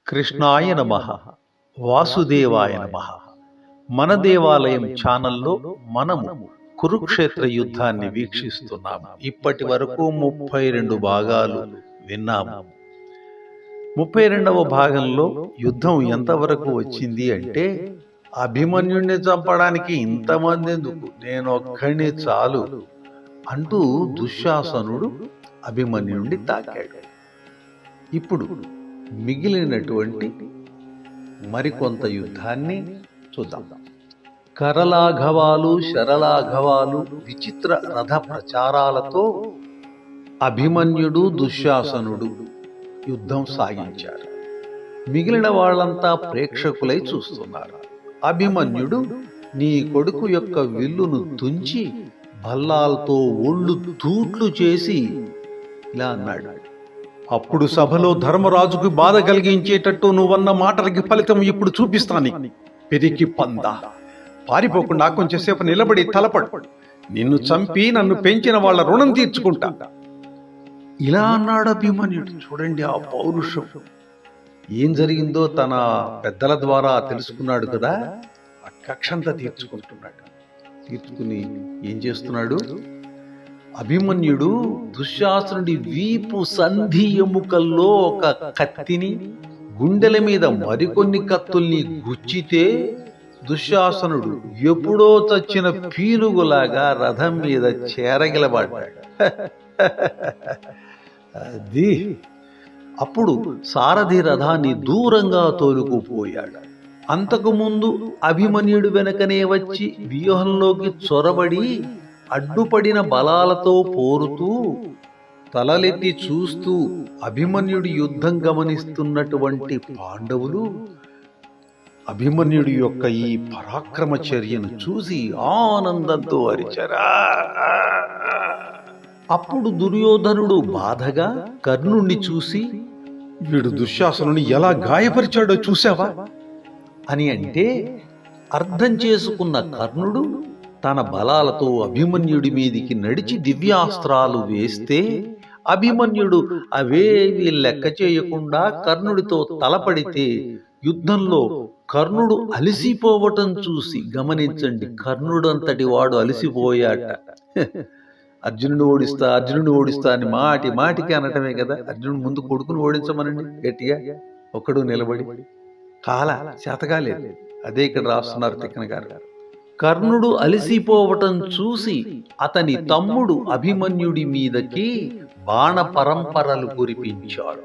కృష్ణాయ నమః, వాసుదేవాయ నమః. మన దేవాలయం ఛానల్లో మనము కురుక్షేత్ర యుద్ధాన్ని వీక్షిస్తున్నాము. ఇప్పటి వరకు 32 భాగాలు విన్నాము. 32వ భాగంలో యుద్ధం ఎంతవరకు వచ్చింది అంటే, అభిమన్యుడిని చంపడానికి ఇంతమంది ఎందుకు, నేను ఒక్కడిని చాలు అంటూ దుశ్శాసనుడు అభిమన్యుడిని తాకాడు. ఇప్పుడు మిగిలినటువంటి మరికొంత యుద్ధాన్ని చూద్దాం. కరలాఘవాలు, శరలాఘవాలు, విచిత్ర రథ ప్రచారాలతో అభిమన్యుడు దుశ్శాసనుడు యుద్ధం సాగించారు. మిగిలిన వాళ్ళంతా ప్రేక్షకులై చూస్తున్నారు. అభిమన్యుడు నీ కొడుకు యొక్క విల్లును తుంచి భల్లాలతో ఒళ్ళు తూట్లు చేసి ఇలా అన్నాడు. అప్పుడు సభలో ధర్మరాజుకు బాధ కలిగించేటట్టు నువ్వన్న మాటలకి ఫలితం ఇప్పుడు చూపిస్తాను. పెరికి పంద, పారిపోకుండా కొంచెంసేపు నిలబడి తలపడు. నిన్ను చంపి నన్ను పెంచిన వాళ్ళ రుణం తీర్చుకుంటా. ఇలా అన్నాడు అభిమన్యుడు. చూడండి ఆ పౌరుషం. ఏం జరిగిందో తన పెద్దల ద్వారా తెలుసుకున్నాడు కదా, ఆ కక్షంతా తీర్చుకుంటున్నాడు. తీర్చుకుని ఏం చేస్తున్నాడు? అభిమన్యుడు దుశ్శాసనుడి వీపు సంధి ఎముకల్లో ఒక కత్తిని, గుండెల మీద మరికొన్ని కత్తుల్ని గుచ్చితే దుశ్శాసనుడు ఎప్పుడో చచ్చిన పీనుగులాగా రథం మీద చేరగిలబడ్డాడు. అది అప్పుడు సారథి రథాన్ని దూరంగా తోలుకుపోయాడు. అంతకుముందు అభిమన్యుడు వెనకనే వచ్చి వ్యూహంలోకి చొరబడి అడ్డుపడిన బలాలతో పోరుతూ తలలెత్తి చూస్తూ అభిమన్యుడి యుద్ధం గమనిస్తున్నటువంటి పాండవులు అభిమన్యుడి యొక్క ఈ పరాక్రమ చర్యను చూసి ఆనందంతో అరిచారా. అప్పుడు దుర్యోధనుడు బాధగా కర్ణుణ్ణి చూసి, వీడు దుశ్శాసనుని ఎలా గాయపరిచాడో చూసావా అని అంటే, అర్థం చేసుకున్న కర్ణుడు తన బలాలతో అభిమన్యుడి మీదికి నడిచి దివ్యాస్త్రాలు వేస్తే అభిమన్యుడు అవేవి లెక్క చేయకుండా కర్ణుడితో తలపడితే యుద్ధంలో కర్ణుడు అలసిపోవటం చూసి, గమనించండి, కర్ణుడు అంతటి వాడు అలసిపోయాట. అర్జునుడు ఓడిస్తా అని మాటికి అనటమే కదా. అర్జునుడు ముందు కొడుకును ఓడించమనండి గట్టిగా, ఒక్కడు నిలబడి చేతగాలేదు. అదే ఇక్కడ రాస్తున్నారు తిక్కన గారు. కర్ణుడు అలసిపోవటం చూసి అతని తమ్ముడు అభిమన్యుడి మీదకి బాణ పరంపరలు కురిపించాడు.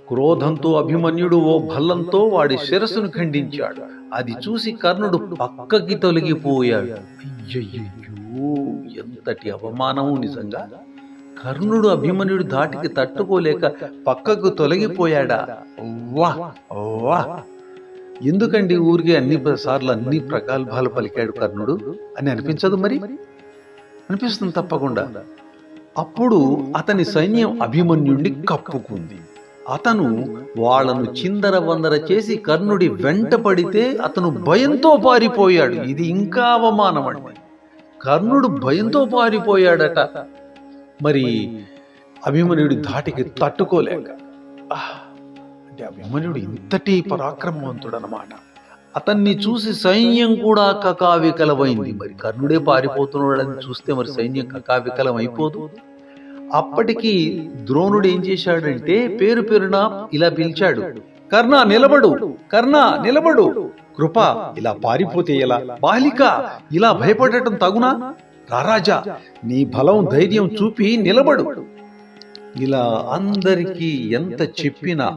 క్రోధంతో అభిమన్యుడు ఓ భల్లంతో వాడి శిరస్సును ఖండించాడు. అది చూసి కర్ణుడు పక్కకి తొలగిపోయాడు. అయ్యయ్యో, ఎంతటి అవమానము! నిజంగా కర్ణుడు అభిమన్యుడి ధాటికి తట్టుకోలేక పక్కకు తొలగిపోయాడా? వా ఎందుకండి ఊరికే అన్ని సార్లు అన్ని ప్రగల్భాలు పలికాడు కర్ణుడు అని అనిపించదు? మరి అనిపిస్తుంది తప్పకుండా. అప్పుడు అతని సైన్యం అభిమన్యుడిని కప్పుకుంది. అతను వాళ్ళను చిందర వందర చేసి కర్ణుడి వెంట పడితే అతను భయంతో పారిపోయాడు. ఇది ఇంకా అవమానం అండి. కర్ణుడు భయంతో పారిపోయాడట. మరి అభిమన్యుడి ధాటికి తట్టుకోలేక. అంటే అభిమన్యుడు ఇంతటి పరాక్రమవంతుడు అన్నమాట. అతన్ని చూసి సైన్యం కూడా కకావికలమైంది. మరి కర్ణుడే పారిపోతున్నాడని చూస్తే మరి సైన్యం కకావికలం అయిపోదు. అప్పటికి ద్రోణుడు ఏం చేశాడంటే పేరు పేరున ఇలా పిలిచాడు. కర్ణ నిలబడు, కర్ణ నిలబడు, కృప ఇలా పారిపోతే ఎలా, బాలిక ఇలా భయపడటం తగునా, రారాజా నీ బలం ధైర్యం చూపి నిలబడు. ఇలా అందరికీ ఎంత చెప్పినా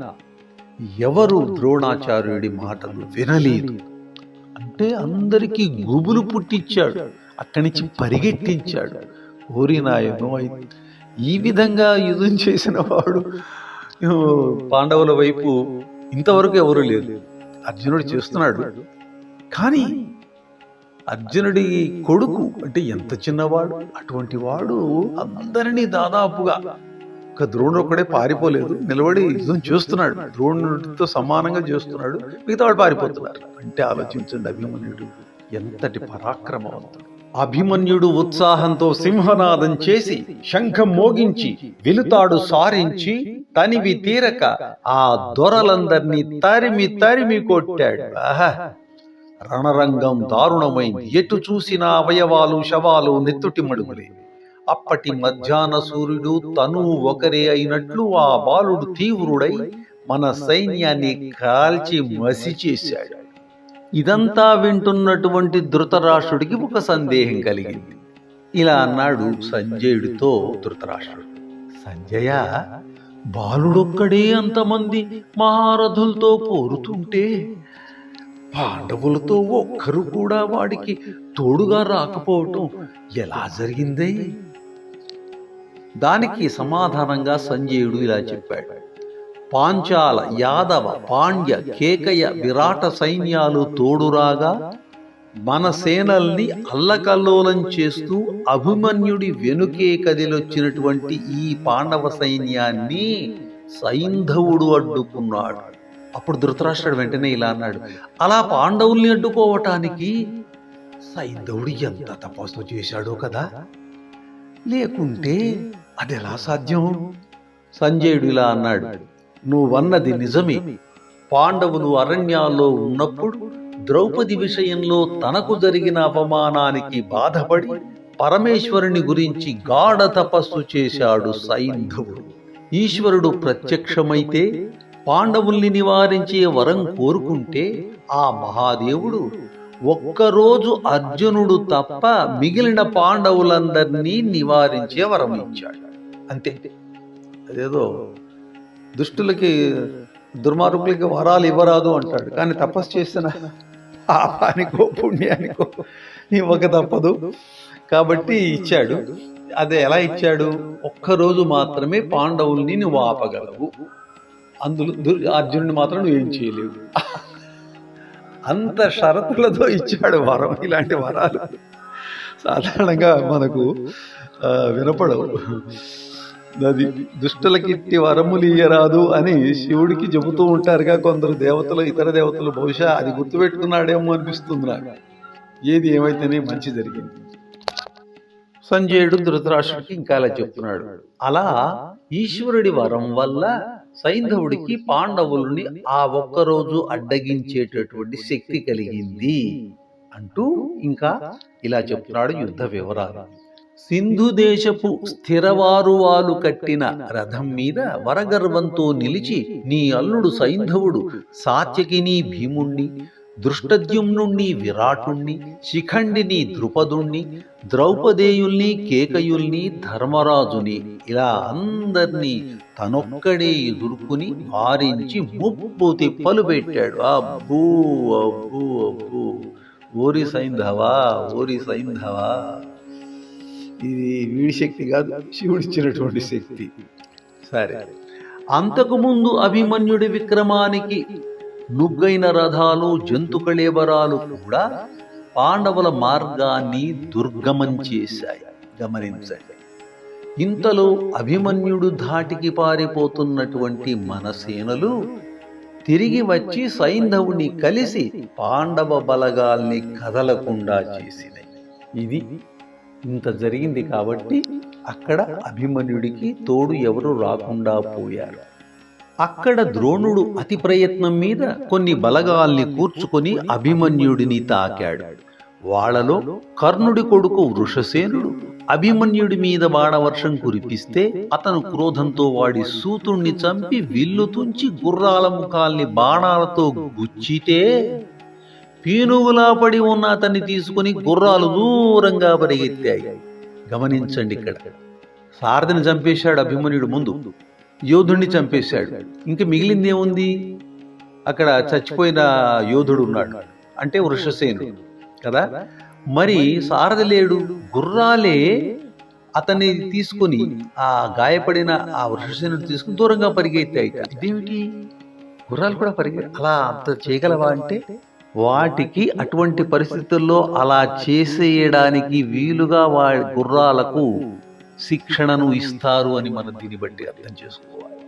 ఎవరు ద్రోణాచార్యుడి మాటలు వినలేదు. అంటే అందరికీ గుబులు పుట్టించాడు, అక్కడి నుంచి పరిగెట్టించాడు. ఓరి నాయనో, ఈ విధంగా యుద్ధం చేసిన వాడు పాండవుల వైపు ఇంతవరకు ఎవరు లేదు. అర్జునుడు చేస్తున్నాడు, కానీ అర్జునుడి కొడుకు అంటే ఎంత చిన్నవాడు, అటువంటి వాడు అందరినీ దాదాపుగా, ఒక ద్రోణుడు ఒక్కడే పారిపోలేదు, నిలబడి యుద్ధం చేస్తున్నాడు. ద్రోణుడితో సమానంగా చేస్తున్నాడు, మిగతా వాడు పారిపోతున్నారు. అంటే ఆలోచించండి, అభిమన్యుడు ఎంతటి పరాక్రమవంతుడు. అభిమన్యుడు ఉత్సాహంతో సింహనాదం చేసి శంఖం మోగించి విలుతాడు సారించి తనివి తీరక ఆ దొరలందర్నీ తరిమి తరిమి కొట్టాడు. రణరంగం దారుణమైంది. ఎటు చూసిన అవయవాలు శవాలు నెత్తుటి మడుగులే. అప్పటి మధ్యాహ్న సూర్యుడు తను ఒకరే అయినట్లు ఆ బాలుడు తీవ్రుడై మన సైన్యాన్ని కాల్చి మసి చేశాడు. ఇదంతా వింటున్నటువంటి ధృతరాష్ట్రుడికి ఒక సందేహం కలిగింది. ఇలా అన్నాడు సంజయుడితో ధృతరాష్ట్రుడు, సంజయ, బాలుడొక్కడే అంతమంది మహారథులతో పోరుతుంటే పాండవులతో ఒక్కరు కూడా వాడికి తోడుగా రాకపోవటం ఎలా జరిగింది? దానికి సమాధానంగా సంజయుడు ఇలా చెప్పాడు. పాంచాల, యాదవ, పాండ్య, కేకయ, విరాట సైన్యాలు తోడురాగా మన సేనల్ని అల్లకల్లోలం చేస్తూ అభిమన్యుడి వెనుకే కదిలొచ్చినటువంటి ఈ పాండవ సైన్యాన్ని సైంధవుడు అడ్డుకున్నాడు. అప్పుడు ధృతరాష్ట్రుడు వెంటనే ఇలా అన్నాడు, అలా పాండవుల్ని అడ్డుకోవటానికి సైంధవుడు ఎంత తపస్సు చేశాడో కదా, లేకుంటే అది ఎలా సాధ్యం? సంజయుడు ఇలా అన్నాడు, నువ్వన్నది నిజమే. పాండవులు అరణ్యాల్లో ఉన్నప్పుడు ద్రౌపది విషయంలో తనకు జరిగిన అవమానానికి బాధపడి పరమేశ్వరుని గురించి గాఢ తపస్సు చేశాడు సైంధవుడు. ఈశ్వరుడు ప్రత్యక్షమైతే పాండవుల్ని నివారించే వరం కోరుకుంటే ఆ మహాదేవుడు ఒక్కరోజు అర్జునుడు తప్ప మిగిలిన పాండవులందరినీ నివారించే వరం ఇచ్చాడు. అంతే. అదేదో దుష్టులకి, దుర్మార్గులకి వరాలు ఇవ్వరాదు అంటాడు, కానీ తపస్సు చేసిన పాపానికో పుణ్యానికో ఇవ్వక తప్పదు. కాబట్టి ఇచ్చాడు. అదే ఎలా ఇచ్చాడు? ఒక్కరోజు మాత్రమే పాండవుల్ని నువ్వు ఆపగలవు, అందులో అర్జునుడిని మాత్రం నువ్వేం చేయలేవు. అంత షరతులతో ఇచ్చాడు వరం. ఇలాంటి వరాలు సాధారణంగా మనకు వినపడవు. అది దుష్టులకిట్టి వరములు ఇయ్యరాదు అని శివుడికి చెబుతూ ఉంటారుగా కొందరు దేవతలు, ఇతర దేవతలు. బహుశా అది గుర్తుపెట్టుకున్నాడేమో అనిపిస్తుంది నాకు. ఏది ఏమైతేనే మంచి జరిగింది. సంజయుడు ధృతరాష్ట్రుడికి ఇంకా అలా చెప్తున్నాడు, అలా ఈశ్వరుడి వరం వల్ల సైంధవుడికి పాండవుల్ని ఆ ఒక్కరోజు అడ్డగించేటటువంటి శక్తి కలిగింది అంటూ ఇంకా ఇలా చెప్తున్నాడు యుద్ధ వివరాలు. సింధు దేశపు స్థిరవారువాలు కట్టిన రథం మీద వరగర్వంతో నిలిచి నీ అల్లుడు సైంధవుడు సాత్యకిని భీముణ్ణి, దృష్టద్యుమ్నుణ్ణి విరాటుణ్ణి, శిఖండిని ద్రుపదుణ్ణి, ద్రౌపదేయుల్ని, కేకయుల్ని, ధర్మరాజుని ఇలా అందర్నీ తనొక్కడే ఎదుర్కొని వారించి ముప్పు తిప్పలు పెట్టాడు. అబ్బూ అబ్బూ అబ్బూ, ఓరి సైంధవా, ఓరి సైంధవా. ఇది వీడి శక్తి కాదు, శివుడిచ్చినటువంటి శక్తి. సరే, అంతకుముందు అభిమన్యుడి విక్రమానికి నుగ్గైన రథాలు, జంతుకళేబరాలు కూడా పాండవుల మార్గాన్ని దుర్గమం చేశాయి. గమనించండి. ఇంతలో అభిమన్యుడు ధాటికి పారిపోతున్నటువంటి మన సేనలు తిరిగి వచ్చి సైంధవుని కలిసి పాండవ బలగాల్ని కదలకుండా చేసినాయి. ఇది ఇంత జరిగింది కాబట్టి అక్కడ అభిమన్యుడికి తోడు ఎవరు రాకుండా పోయారు. అక్కడ ద్రోణుడు అతి ప్రయత్నం మీద కొన్ని బలగాల్ని కూర్చుకొని అభిమన్యుడిని తాకాడు. వాళ్లలో కర్ణుడి కొడుకు వృషసేనుడు అభిమన్యుడి మీద బాణవర్షం కురిపిస్తే అతను క్రోధంతో వాడి సూతుణ్ణి చంపి విల్లు తుంచి గుర్రాల ముఖాల్ని బాణాలతో గుచ్చితే పీనుగులా పడి ఉన్న అతన్ని తీసుకుని గుర్రాలు దూరంగా పరిగెత్తాయి. గమనించండి, ఇక్కడ సారథిని చంపేశాడు అభిమన్యుడు, ముందు యోధుడిని చంపేశాడు. ఇంకా మిగిలింది ఏముంది? అక్కడ చచ్చిపోయిన యోధుడు ఉన్నాడు, అంటే వృషసేనుడు కదా. మరి సారథి లేడు, గుర్రాలే అతన్ని తీసుకుని ఆ గాయపడిన ఆ వృషసేనుడు తీసుకుని దూరంగా పరిగెత్తాయి. ఇదేమిటి, గుర్రాలు కూడా అలా అంత చేయగలవా అంటే వాటికి అటువంటి పరిస్థితుల్లో అలా చేసేయడానికి వీలుగా వాడి గుర్రాలకు శిక్షణను ఇస్తారు అని మనం దీన్ని బట్టి అర్థం చేసుకోవాలి.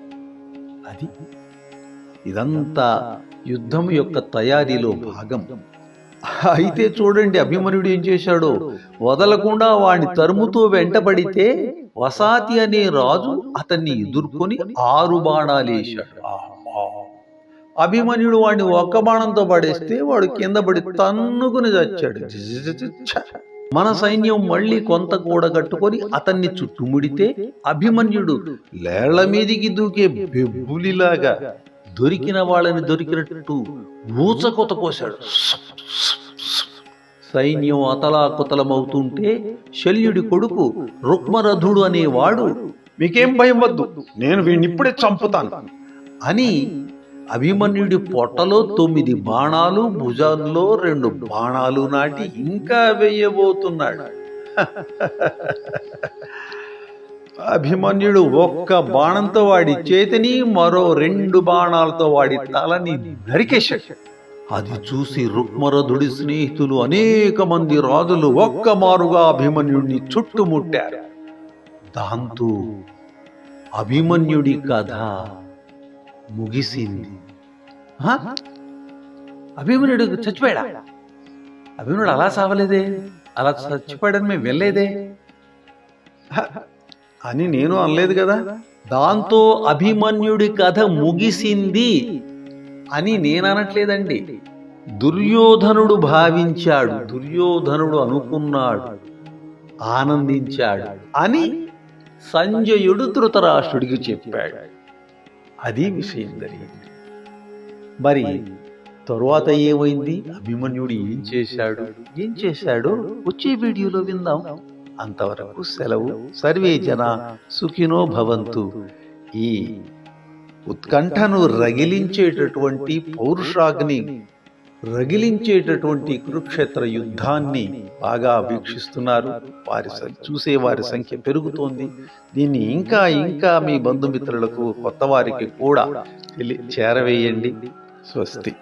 అది ఇదంతా యుద్ధం యొక్క తయారీలో భాగం. అయితే చూడండి అభిమన్యుడు ఏం చేశాడో. వదలకుండా వాడిని తరుముతూ వెంటబడితే వసాతి అనే రాజు అతన్ని ఎదుర్కొని 6 బాణాలేశాడు. అభిమన్యుడు వాడిని ఒక్క బాణంతో పడేస్తే వాడు కింద పడి తన్నుకుని చచ్చాడు. మన సైన్యం మళ్ళీ కొంత కూడగట్టుకొని అతన్ని చుట్టుముడితే అభిమన్యుడు లేళ్ల మీదికి దూకే బెబ్బులిలాగా దొరికిన వాళ్ళని దొరికినట్టు ఊచకొత కోశాడు. సైన్యం అతలాకుతలమవుతుంటే శల్యుడి కొడుకు రుక్మరథుడు అనేవాడు, మీకేం భయం వద్దు, నేను వీడిని ఇప్పుడే చంపుతాను అని అభిమన్యుడి పొట్టలో 9 బాణాలు, భుజాల్లో 2 బాణాలు నాటి ఇంకా వేయబోతున్నాడు. అభిమన్యుడు ఒక్క బాణంతో వాడి చేతిని, మరో 2 బాణాలతో వాడి తలని నరికేశాడు. అది చూసి రుక్మరథుడి స్నేహితులు అనేక మంది రాజులు ఒక్కమారుగా అభిమన్యుడిని చుట్టుముట్టారు. దాంతో అభిమన్యుడి కథ ముగిసింది. అభిమన్యుడు చచ్చిపోయాడా? అభిమన్యుడు అలా సావలేదే, అలా చచ్చిపోయాడని మేము వెళ్ళలేదే అని నేను అనలేదు కదా. దాంతో అభిమన్యుడి కథ ముగిసింది అని నేను అనట్లేదండి. దుర్యోధనుడు భావించాడు, దుర్యోధనుడు అనుకున్నాడు, ఆనందించాడు అని సంజయుడు ధృతరాష్ట్రుడికి చెప్పాడు. అది విషయం జరిగింది. మరి తరువాత ఏమైంది, అభిమన్యుడు ఏం చేశాడో వచ్చే వీడియోలో విందాం. అంతవరకు సెలవు. సర్వే జన సుఖినో భవంతు. ఈ ఉత్కంఠను రగిలించేటటువంటి పౌరుషాగ్ని రగిలించేటటువంటి కురుక్షేత్ర యుద్ధాన్ని బాగా వీక్షిస్తున్నారు. చూసే వారి సంఖ్య పెరుగుతోంది. దీన్ని ఇంకా ఇంకా మీ బంధుమిత్రులకు, కొత్త వారికి కూడా చేరవేయండి. స్వస్తి.